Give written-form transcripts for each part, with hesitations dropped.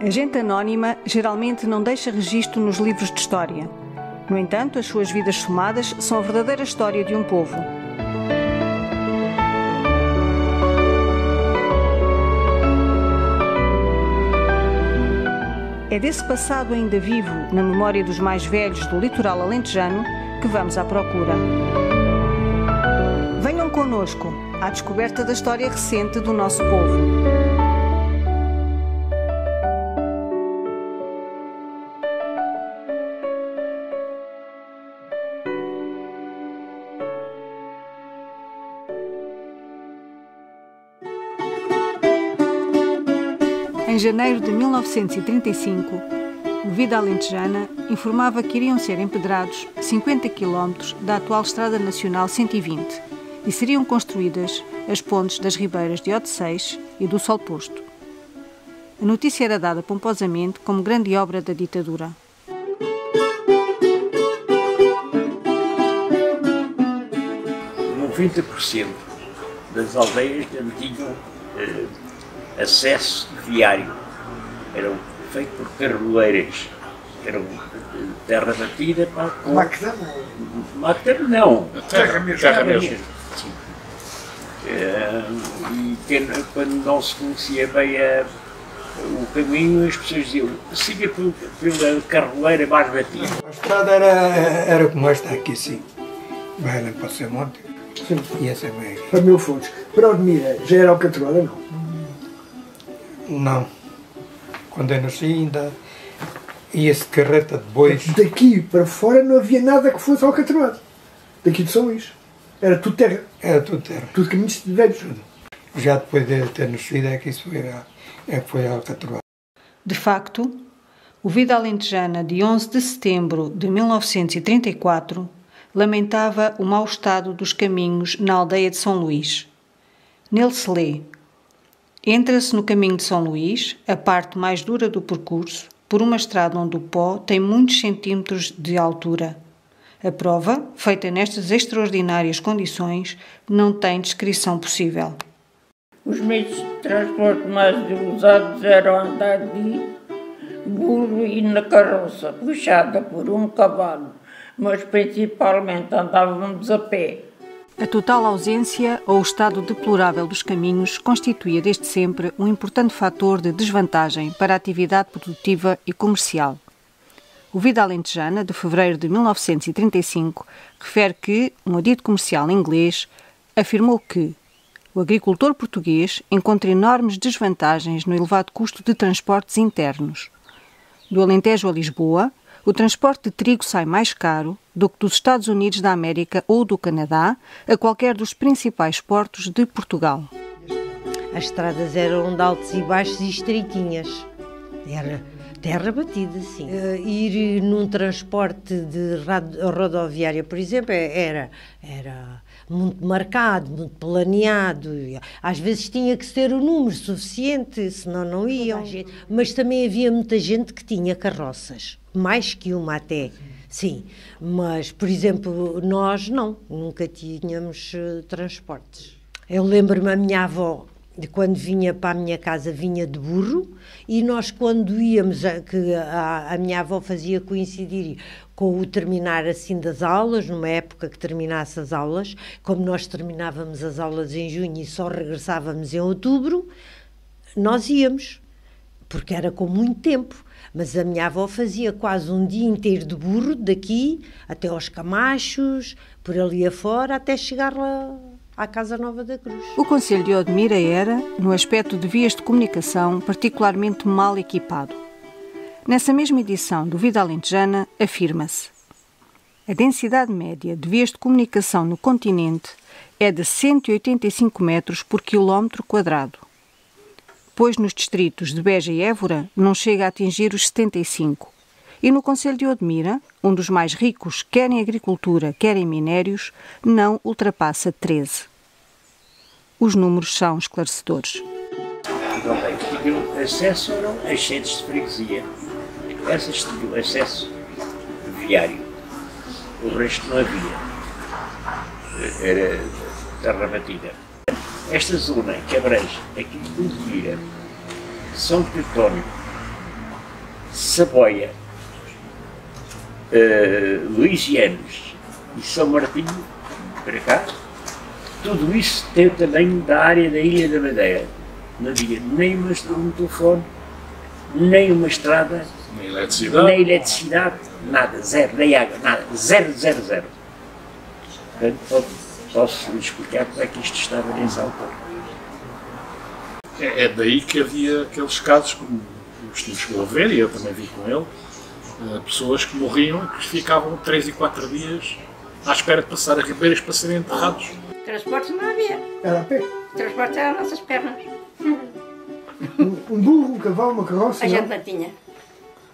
A gente anónima geralmente não deixa registro nos livros de história. No entanto, as suas vidas somadas são a verdadeira história de um povo. É desse passado ainda vivo, na memória dos mais velhos do litoral alentejano, que vamos à procura. Venham connosco à descoberta da história recente do nosso povo. Em janeiro de 1935, o Vida Alentejana informava que iriam ser empedrados 50 km da atual Estrada Nacional 120 e seriam construídas as pontes das ribeiras de Odeceixe e do Sol Posto. A notícia era dada pomposamente como grande obra da ditadura. Noventa por cento das aldeias não tinham acesso viário, eram feitos por carroleiras, eram terra batida com... Macadam não. Terra mesmo. Sim. E quando não se conhecia bem o caminho, as pessoas diziam, siga pela carroleira mais batida. A estrada era como esta aqui, sim. Vai lá para o seu monte. Sim. E essa é bem aqui. Para Mil Fontes. Para Odmira, já era alcatroada, não? Não. Quando eu nasci ainda ia-se de carreta de bois. Daqui para fora não havia nada que fosse alcatroado. Daqui de São Luís. Era tudo terra. Era tudo terra. Tudo caminhos de velhos. Já depois de ter nascido é que isso foi alcatroado. De facto, o Vida Alentejana de 11 de setembro de 1934 lamentava o mau estado dos caminhos na aldeia de São Luís. Nele se lê: entra-se no caminho de São Luís, a parte mais dura do percurso, por uma estrada onde o pó tem muitos centímetros de altura. A prova, feita nestas extraordinárias condições, não tem descrição possível. Os meios de transporte mais usados eram andar de burro e na carroça, puxada por um cavalo, mas principalmente andávamos a pé. A total ausência ou o estado deplorável dos caminhos constituía desde sempre um importante fator de desvantagem para a atividade produtiva e comercial. O Vida Alentejana, de fevereiro de 1935, refere que um adito comercial inglês afirmou que o agricultor português encontra enormes desvantagens no elevado custo de transportes internos. Do Alentejo a Lisboa, o transporte de trigo sai mais caro do que dos Estados Unidos da América ou do Canadá a qualquer dos principais portos de Portugal. As estradas eram de altos e baixos e estreitinhas. Era terra batida, sim. Ir num transporte de rodoviária, por exemplo, era muito marcado, muito planeado. Às vezes tinha que ter o número suficiente, senão não iam. Mas também havia muita gente que tinha carroças, mais que uma até. Sim, mas, por exemplo, nós nunca tínhamos transportes. Eu lembro-me, a minha avó, de quando vinha para a minha casa, vinha de burro, e nós quando íamos, a minha avó fazia coincidir com o terminar assim das aulas, numa época que terminasse as aulas, como nós terminávamos as aulas em junho e só regressávamos em outubro, nós íamos, porque era com muito tempo. Mas a minha avó fazia quase um dia inteiro de burro, daqui até aos Camachos, por ali afora, até chegar lá à Casa Nova da Cruz. O concelho de Odmira era, no aspecto de vias de comunicação, particularmente mal equipado. Nessa mesma edição do Vida Alentejana, afirma-se: a densidade média de vias de comunicação no continente é de 185 metros por quilómetro quadrado, pois nos distritos de Beja e Évora não chega a atingir os 75, e no concelho de Odmira, um dos mais ricos, quer em agricultura, quer em minérios, não ultrapassa 13. Os números são esclarecedores. As aldeias tinham acesso às sedes de freguesia. Essas tinham acesso viário. O resto não havia. Era terra batida. Esta zona que abrange aqui de Odmira, São Teotónio, Saboia, Luisianos e São Martinho, para cá, tudo isso tem o tamanho da área da Ilha da Madeira. Não havia nem um telefone, nem uma estrada, nem eletricidade, nada, zero, nem água, nada, zero. Portanto, posso explicar como é que isto estava nessa altura. É daí que havia aqueles casos, como o Agostinho chegou a ver, e eu também vi com ele, pessoas que morriam e que ficavam 3 e 4 dias à espera de passar a ribeiras para serem enterrados. Transportes não havia. Era a pé. Transportes eram as nossas pernas. Um burro, um cavalo, uma carroça. A gente não tinha.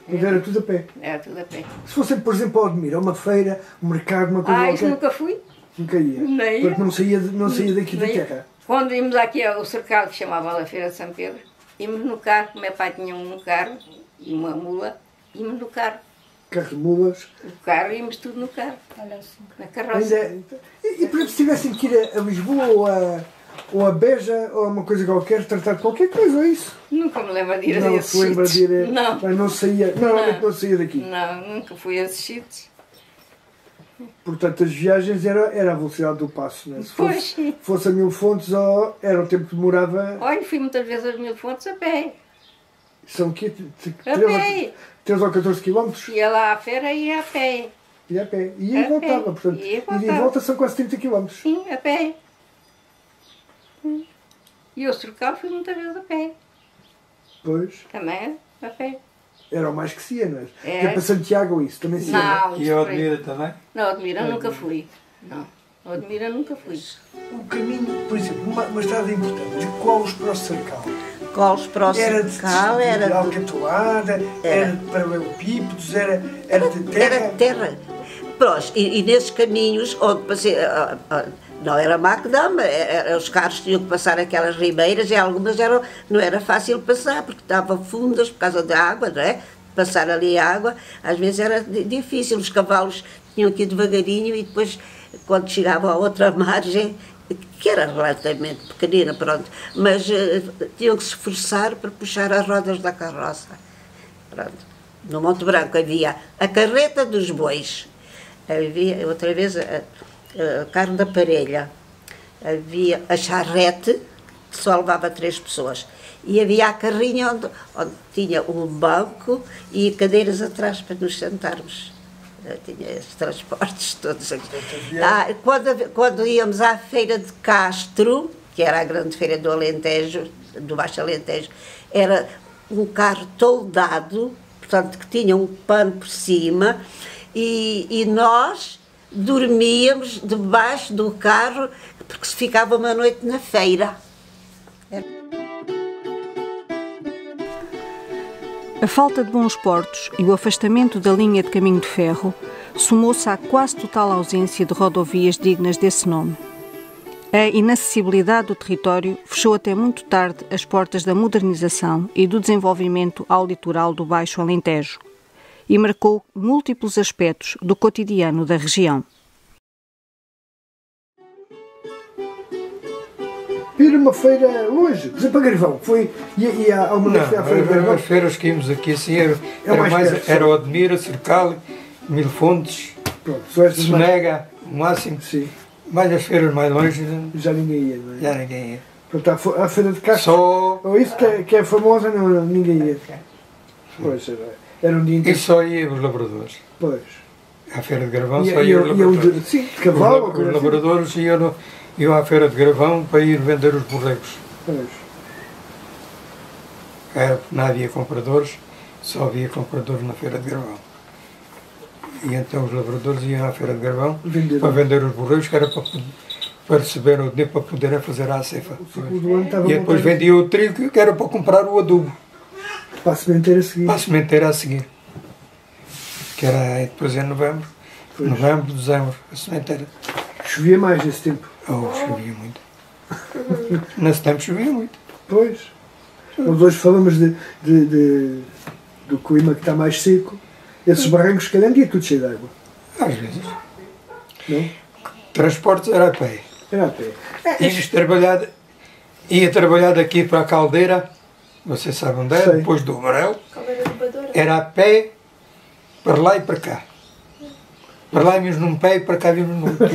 Mas era tudo a pé. Era tudo a pé. Se fosse, por exemplo, ao Odmira, uma feira, um mercado, uma coisa Isso nunca fui. Nunca ia. Nem porque não saía daqui da terra. Quando íamos aqui ao cercado que chamava a Feira de São Pedro, íamos no carro, meu pai tinha um carro e uma mula, íamos no carro. Carro de mulas. No carro, íamos tudo no carro. Olha assim, na carroça. E por exemplo, se tivessem que ir a Lisboa ou a Beja ou uma coisa qualquer, tratar de qualquer coisa, é isso? Nunca me lembro de ir a não esses se lembra de ir. Não. Mas não saía, normalmente não saía daqui. Não, nunca fui a esses sítios. Portanto, as viagens era a velocidade do passo, não é? Se fosse a Mil Fontes, era o tempo que demorava. Olha, fui muitas vezes às Mil Fontes a pé. São o quê? A pé. 3 ou 14 quilómetros? Ia lá à feira e ia a pé. Ia a pé. E voltava, portanto. E de volta são quase 30 quilómetros. Sim, a pé. E o Sorcal fui muitas vezes a pé. Pois. Também a pé. Era o mais que se ia, não é? É para Santiago isso, também se ia. Não, e a Odmira também? Não, Odmira nunca fui. Não, Odmira nunca fui. O caminho, por exemplo, uma estrada importante, de Colos para o Cercal. Colos para o Cercal era de alcatoada, era de paralelepípedos, era de terra. Era de terra. Pronto, e nesses caminhos onde passei, não era macadama, os carros tinham que passar aquelas ribeiras e algumas não era fácil passar, porque estavam fundas por causa da água, não é? Passar ali a água, às vezes era difícil, os cavalos tinham que ir devagarinho e depois, quando chegavam à outra margem, que era relativamente pequenina, pronto, mas tinham que se esforçar para puxar as rodas da carroça. Pronto. No Monte Branco havia a carreta dos bois, havia outra vez a carne da parelha, havia a charrete, que só levava 3 pessoas, e havia a carrinha onde tinha um banco e cadeiras atrás para nos sentarmos. Tinha esses transportes todos aqui. Quando íamos à feira de Castro, que era a grande feira do Alentejo, do Baixo Alentejo, era um carro toldado, portanto que tinha um pano por cima, e nós dormíamos debaixo do carro porque se ficava uma noite na feira. A falta de bons portos e o afastamento da linha de caminho de ferro somou-se à quase total ausência de rodovias dignas desse nome. A inacessibilidade do território fechou até muito tarde as portas da modernização e do desenvolvimento ao litoral do Baixo Alentejo e marcou múltiplos aspectos do cotidiano da região. Ir a uma feira longe, por exemplo, a Garvão, ia a uma vez à feira de Garvão. As feiras que íamos aqui assim era Odmira, Cercal, Mil Fontes, Sonega, o máximo. Sim. Mais as feiras mais longe já ninguém ia, não é? Já ninguém ia. Portanto, a feira de Castro, ou isso que é famosa, não, ninguém ia. Pois, era um dia inteiro. E só ia os lavradores. Pois. À feira de Garvão só ia os lavradores. Sim, de cavalo. Os lavradores iam à feira de Garvão para ir vender os borregos. Pois. Não havia compradores, só havia compradores na feira de Garvão. E então os lavradores iam à feira de Garvão para vender os borregos, que era para receber o dinheiro para poderem fazer a ceifa. E depois vendiam o trigo, que era para comprar o adubo. Para a sementeira a seguir. Para a sementeira a seguir. Que era depois em novembro. Pois. Novembro, dezembro, a sementeira. Chovia mais nesse tempo? Chovia muito. Nesse tempo chovia muito. Pois. Nós hoje falamos do clima que está mais seco. Esses barrancos, se calhar, dia tudo cheio de água. Às vezes. Não? Transportes era a pé. Era a pé. Ia trabalhar daqui para a Caldeira, você sabe onde é, depois do Amarelo. Caldeira do Bador. era a pé, para lá e para cá. Para lá íamos num pé e para cá íamos num outro.